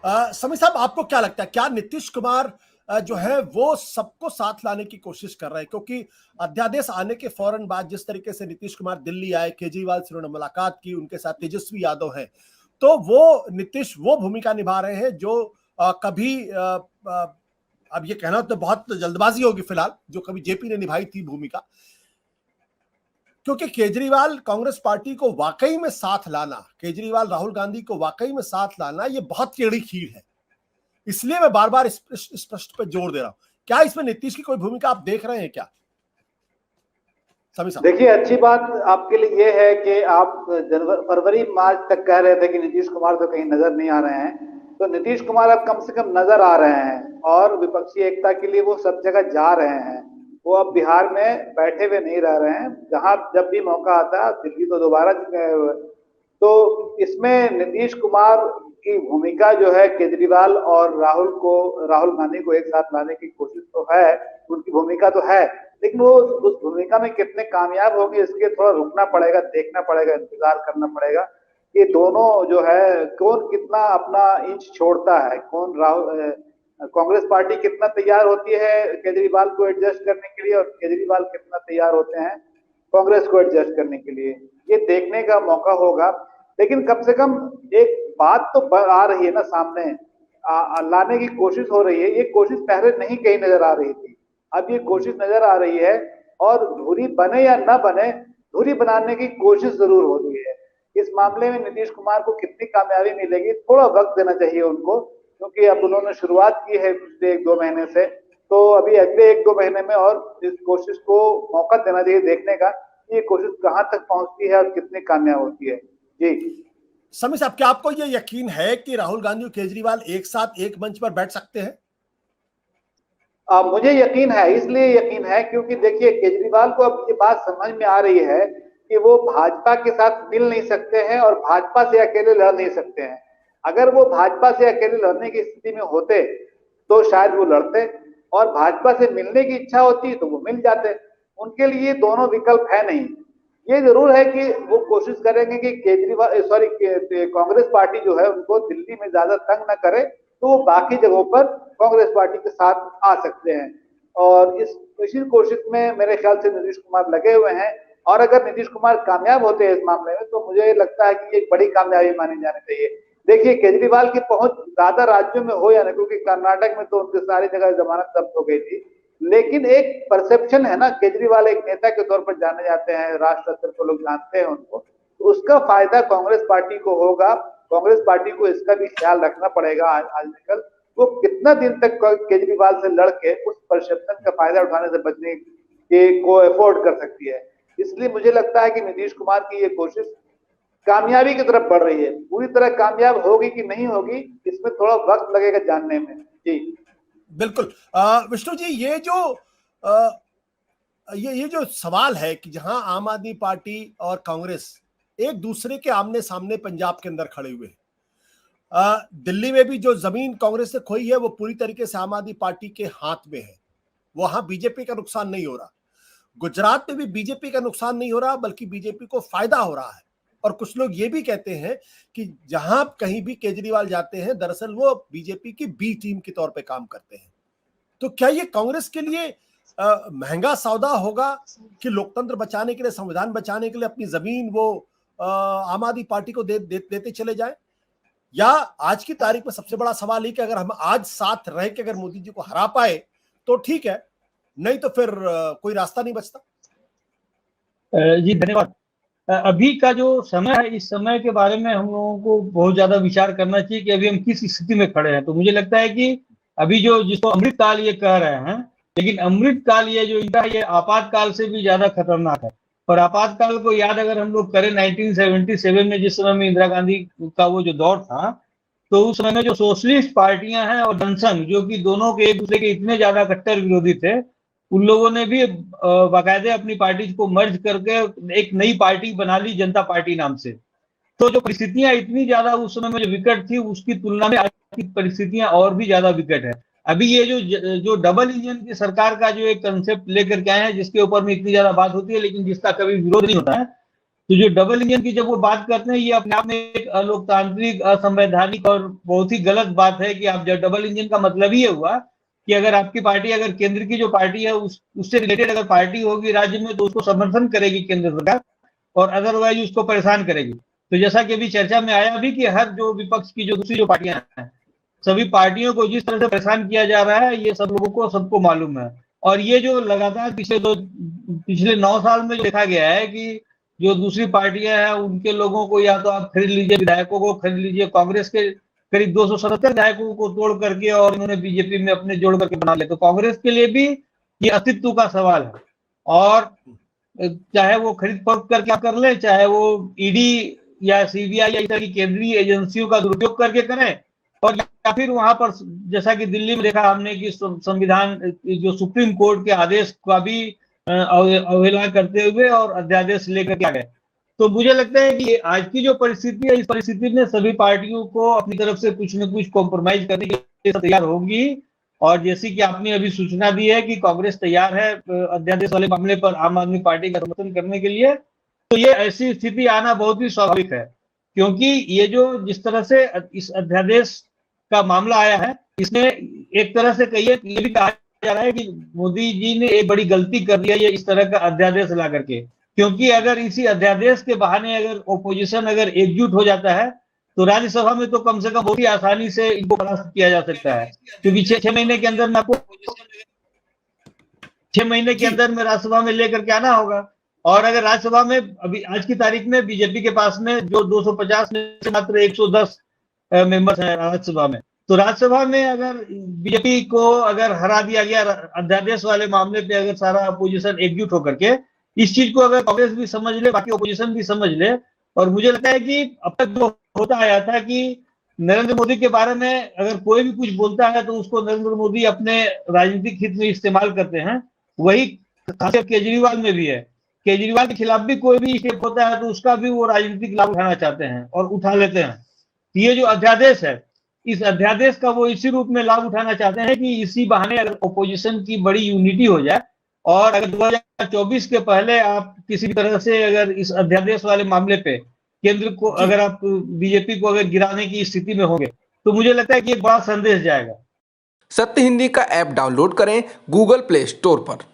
समीर साहब, आपको क्या लगता है, क्या नीतीश कुमार जो है वो सबको साथ लाने की कोशिश कर रहे हैं? क्योंकि अध्यादेश आने के फौरन बाद जिस तरीके से नीतीश कुमार दिल्ली आए, केजरीवाल से उन्होंने मुलाकात की, उनके साथ तेजस्वी यादव है, तो वो नीतीश वो भूमिका निभा रहे हैं जो कभी अब ये कहना तो बहुत जल्दबाजी होगी फिलहाल, जो कभी जेपी ने निभाई थी भूमिका। क्योंकि केजरीवाल कांग्रेस पार्टी को वाकई में साथ लाना, केजरीवाल राहुल गांधी को वाकई में साथ लाना, ये बहुत टेढ़ी खीर है। इसलिए मैं बार बार इस प्रश्न पर जोर दे रहा हूं, क्या इसमें नीतीश की कोई भूमिका आप देख रहे हैं क्या? देखिए, अच्छी बात आपके लिए ये है कि आप फरवरी मार्च तक कह रहे थे कि नीतीश कुमार तो कहीं नजर नहीं आ रहे हैं, तो नीतीश कुमार अब कम से कम नजर आ रहे हैं और विपक्षी एकता के लिए वो सब जगह जा रहे हैं। वो अब बिहार में बैठे हुए नहीं रह रहे हैं, जहां जब भी मौका आता है, दिल्ली तो दोबारा गए हुए। तो इसमें नीतीश कुमार की भूमिका जो है, केजरीवाल और राहुल गांधी को एक साथ लाने की कोशिश तो है, उनकी भूमिका तो है, लेकिन वो उस भूमिका में कितने कामयाब होंगे इसके थोड़ा रुकना पड़ेगा, देखना पड़ेगा, इंतजार करना पड़ेगा कि दोनों जो है कौन कितना अपना इंच छोड़ता है, कांग्रेस पार्टी कितना तैयार होती है केजरीवाल को एडजस्ट करने के लिए और केजरीवाल कितना तैयार होते हैं कांग्रेस को एडजस्ट करने के लिए, ये देखने का मौका होगा। लेकिन कम से कम एक बात तो आ रही है ना सामने, लाने की कोशिश हो रही है। ये कोशिश पहले नहीं कहीं नजर आ रही थी, अब ये कोशिश नजर आ रही है और धुरी बने या न बने, धुरी बनाने की कोशिश जरूर हो रही है। इस मामले में नीतीश कुमार को कितनी कामयाबी मिलेगी, थोड़ा वक्त देना चाहिए उनको, क्योंकि अब उन्होंने शुरुआत की है पिछले 1-2 महीने से, तो अभी अगले 1-2 महीने में और इस कोशिश को मौका देना चाहिए देखने का कि ये कोशिश कहां तक पहुंचती है और कितनी कामयाब होती है। जी समीर साहब, क्या आपको ये यकीन है कि राहुल गांधी और केजरीवाल एक साथ एक मंच पर बैठ सकते हैं? मुझे यकीन है, इसलिए यकीन है क्योंकि देखिए, केजरीवाल को अब ये बात समझ में आ रही है कि वो भाजपा के साथ मिल नहीं सकते हैं और भाजपा से अकेले लड़ नहीं सकते हैं। अगर वो भाजपा से अकेले लड़ने की स्थिति में होते तो शायद वो लड़ते, और भाजपा से मिलने की इच्छा होती तो वो मिल जाते। उनके लिए दोनों विकल्प है नहीं। ये जरूर है कि वो कोशिश करेंगे कि कांग्रेस पार्टी जो है उनको दिल्ली में ज्यादा तंग न करे, तो वो बाकी जगहों पर कांग्रेस पार्टी के साथ आ सकते हैं। और इसी कोशिश में मेरे ख्याल से नीतीश कुमार लगे हुए हैं, और अगर नीतीश कुमार कामयाब होते हैं इस मामले में तो मुझे लगता है कि एक बड़ी कामयाबी मानी जानी चाहिए। देखिए, केजरीवाल की पहुंच ज्यादा राज्यों में हो या नहीं, क्योंकि कर्नाटक में तो उनकी सारी जगह जमानत जब्त हो गई थी, लेकिन एक परसेप्शन है ना, केजरीवाल एक नेता के तौर पर जाने जाते हैं, राष्ट्र स्तर पर लोग जानते हैं उनको, तो उसका फायदा कांग्रेस पार्टी को होगा। कांग्रेस पार्टी को इसका भी ख्याल रखना पड़ेगा आजकल वो कितना दिन तक केजरीवाल से लड़के उस परसेप्शन का फायदा उठाने से बचने को एफोर्ड कर सकती है। इसलिए मुझे लगता है कि नीतीश कुमार की ये कोशिश कामयाबी की तरफ बढ़ रही है। पूरी तरह कामयाब होगी कि नहीं होगी, इसमें थोड़ा वक्त लगेगा जानने में। जी बिल्कुल। विष्णु जी, ये जो सवाल है कि जहां आम आदमी पार्टी और कांग्रेस एक दूसरे के आमने सामने पंजाब के अंदर खड़े हुए हैं, दिल्ली में भी जो जमीन कांग्रेस ने खोई है वो पूरी तरीके से आम आदमी पार्टी के हाथ में है, वहां बीजेपी का नुकसान नहीं हो रहा। गुजरात में भी बीजेपी का नुकसान नहीं हो रहा, बल्कि बीजेपी को फायदा हो रहा है। और कुछ लोग ये भी कहते हैं कि जहां कहीं भी केजरीवाल जाते हैं, दरअसल वो बीजेपी की बी टीम के तौर पे काम करते हैं। तो क्या ये कांग्रेस के लिए महंगा सौदा होगा कि लोकतंत्र बचाने के लिए, संविधान बचाने के लिए अपनी जमीन वो आम आदमी पार्टी को देते चले जाए? या आज की तारीख में सबसे बड़ा सवाल है कि अगर हम आज साथ रह के अगर मोदी जी को हरा पाए तो ठीक है, नहीं तो फिर कोई रास्ता नहीं बचता। जी धन्यवाद। अभी का जो समय है, इस समय के बारे में हम लोगों को बहुत ज्यादा विचार करना चाहिए कि अभी हम किस स्थिति में खड़े हैं। तो मुझे लगता है कि अभी जो जिसको अमृतकाल ये कह रहे हैं, लेकिन अमृतकाल ये जो इनका ये आपातकाल से भी ज्यादा खतरनाक है। और आपातकाल को याद अगर हम लोग करें 1977 में, जिस समय में इंदिरा गांधी का वो जो दौर था, तो उस समय में जो सोशलिस्ट पार्टियां हैं और जनसंघ, जो कि दोनों के एक दूसरे के इतने ज्यादा कट्टर विरोधी थे, उन लोगों ने भी बाकायदे अपनी पार्टी को मर्ज करके एक नई पार्टी बना ली, जनता पार्टी नाम से। तो जो परिस्थितियां इतनी ज्यादा उस समय में जो विकट थी, उसकी तुलना में आज की परिस्थितियां और भी ज्यादा विकट है। अभी ये जो डबल इंजन की सरकार का जो एक कंसेप्ट लेकर के आए हैं, जिसके ऊपर में इतनी ज्यादा बात होती है लेकिन जिसका कभी विरोध नहीं होता है, तो जो डबल इंजन की जब वो बात करते हैं, ये अपने आप में एक अलोकतांत्रिक, असंवैधानिक और बहुत ही गलत बात है कि आप जब डबल इंजन का मतलब ही ये हुआ कि अगर आपकी पार्टी, अगर केंद्र की जो पार्टी है उससे रिलेटेड अगर पार्टी होगी राज्य में, तो उसको समर्थन करेगी केंद्र सरकार, और अदरवाइज उसको परेशान करेगी। तो जैसा कि अभी चर्चा में आया भी कि हर जो विपक्ष की जो दूसरी जो पार्टियां हैं, सभी पार्टियों को जिस तरह से परेशान किया जा रहा है, ये सब लोगों को सबको मालूम है। और ये जो लगातार पिछले 9 साल में देखा गया है कि जो दूसरी पार्टियां हैं उनके लोगों को या तो आप खरीद लीजिए, विधायकों को खरीद लीजिए, कांग्रेस के करीब 277 विधायकों को तोड़ करके और इन्होंने बीजेपी में अपने जोड़ करके बना लिया। तो कांग्रेस के लिए भी ये अस्तित्व का सवाल है, और चाहे वो खरीद फरोख्त करके कर ले, चाहे वो ईडी या सीबीआई या इस तरह की केंद्रीय एजेंसियों का दुरुपयोग करके करें, और या फिर वहां पर जैसा कि दिल्ली में देखा हमने कि संविधान जो सुप्रीम कोर्ट के आदेश का भी अवहेलना करते हुए और अध्यादेश लेकर के आ गए। तो मुझे लगता है कि आज की जो परिस्थिति है, इस परिस्थिति में सभी पार्टियों को अपनी तरफ से कुछ न कुछ कॉम्प्रोमाइज करने के लिए तैयार होंगी। और जैसी कि आपने अभी सूचना दी है कि कांग्रेस तैयार है अध्यादेश वाले मामले पर आम आदमी पार्टी का समर्थन करने के लिए, तो ये ऐसी स्थिति आना बहुत ही स्वाभाविक है, क्योंकि ये जो जिस तरह से इस अध्यादेश का मामला आया है, इसमें एक तरह से कहिए ये भी कहा जा रहा है कि मोदी जी ने एक बड़ी गलती कर दी है ये इस तरह का अध्यादेश ला करके, क्योंकि अगर इसी अध्यादेश के बहाने अगर ओपोजिशन अगर एकजुट हो जाता है, तो राज्यसभा में तो कम से कम बहुत ही आसानी से इनको परास्त किया जा सकता है, क्योंकि 6 महीने के अंदर में आपको 6 महीने के अंदर में राज्यसभा में लेकर के आना होगा। और अगर राज्यसभा में अभी आज की तारीख में बीजेपी के पास में जो 250 में से मात्र 110 मेंबर्स हैं राज्यसभा में, तो राज्यसभा में अगर बीजेपी को अगर हरा दिया गया अध्यादेश वाले मामले पे, अगर सारा अपोजिशन एकजुट होकर के इस चीज को अगर कांग्रेस भी समझ ले, बाकी अपोजिशन भी समझ ले, और मुझे लगता है कि अब तक जो होता आया था कि नरेंद्र मोदी के बारे में अगर कोई भी कुछ बोलता है तो उसको नरेंद्र मोदी अपने राजनीतिक हित में इस्तेमाल करते हैं, वही खासकर केजरीवाल में भी है। केजरीवाल के खिलाफ भी कोई भी स्टेप होता है तो उसका भी वो राजनीतिक लाभ उठाना चाहते हैं और उठा लेते हैं। ये जो अध्यादेश है, इस अध्यादेश का वो इसी रूप में लाभ उठाना चाहते हैं कि इसी बहाने अगर ओपोजिशन की बड़ी यूनिटी हो जाए, और अगर 2024 के पहले आप किसी भी तरह से अगर इस अध्यादेश वाले मामले पे केंद्र को अगर आप बीजेपी को अगर गिराने की स्थिति में होंगे, तो मुझे लगता है कि एक बड़ा संदेश जाएगा। सत्य हिंदी का ऐप डाउनलोड करें गूगल प्ले स्टोर पर।